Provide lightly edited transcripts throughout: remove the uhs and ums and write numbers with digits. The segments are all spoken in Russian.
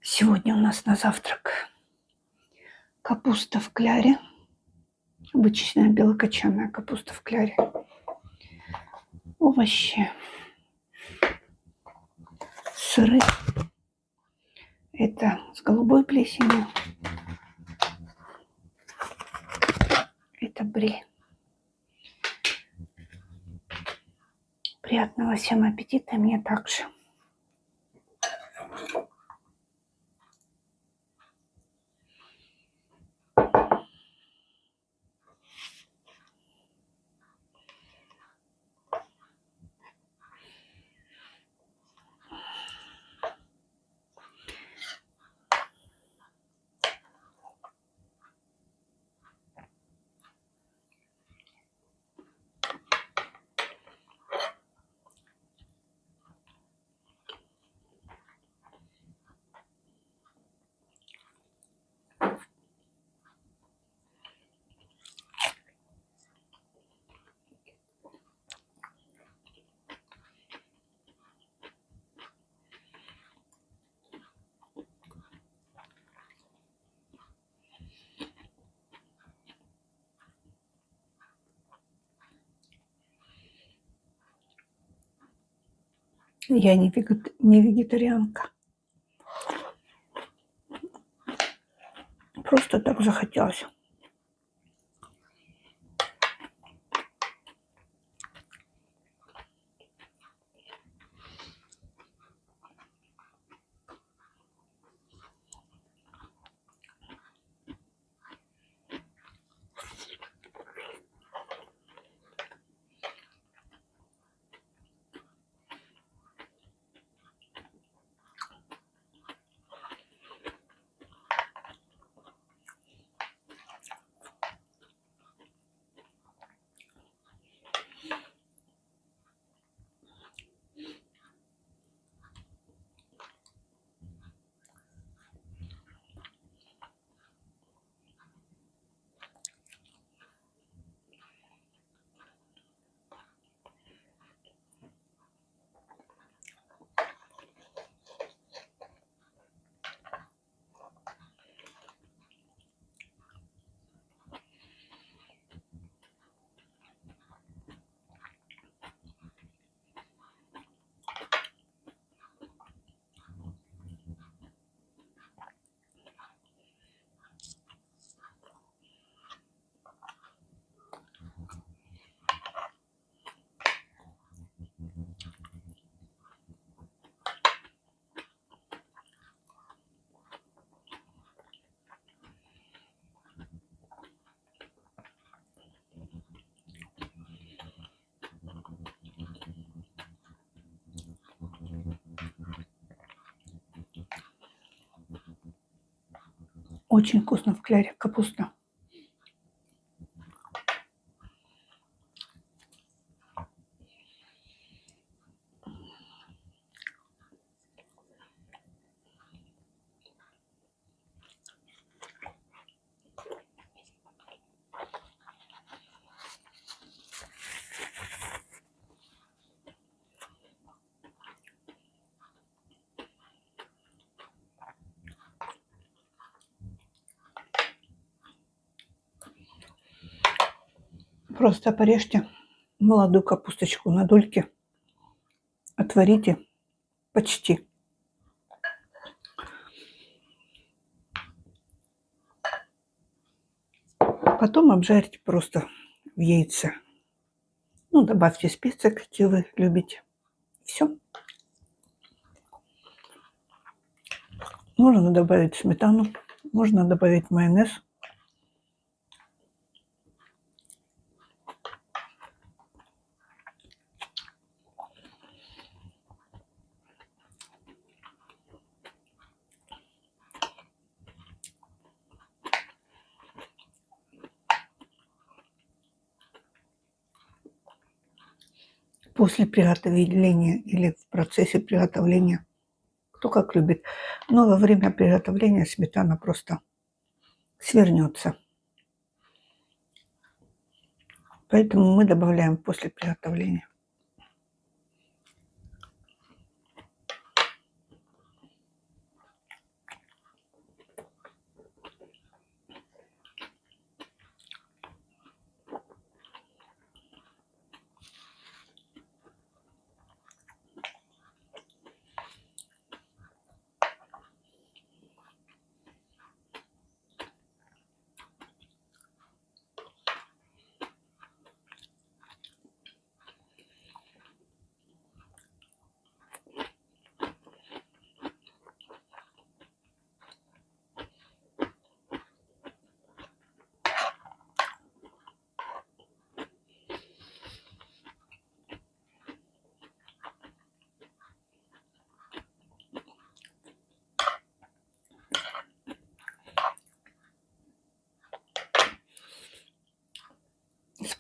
Сегодня у нас на завтрак капуста в кляре, обычная белокочанная капуста в кляре, овощи, сыры. Это с голубой плесенью, это бри. Приятного всем аппетита, мне также. Я не вегетарианка. Просто так захотелось. Очень вкусно в кляре капуста. Просто порежьте молодую капусточку на дольки, отварите почти. Потом обжарьте просто в яйце. Ну, добавьте специи, какие вы любите. Все. Можно добавить сметану, можно добавить майонез. После приготовления или в процессе приготовления, кто как любит. Но во время приготовления сметана просто свернется. Поэтому мы добавляем после приготовления.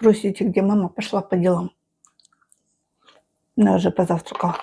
Спросите, где мама, пошла по делам. Она уже позавтракала.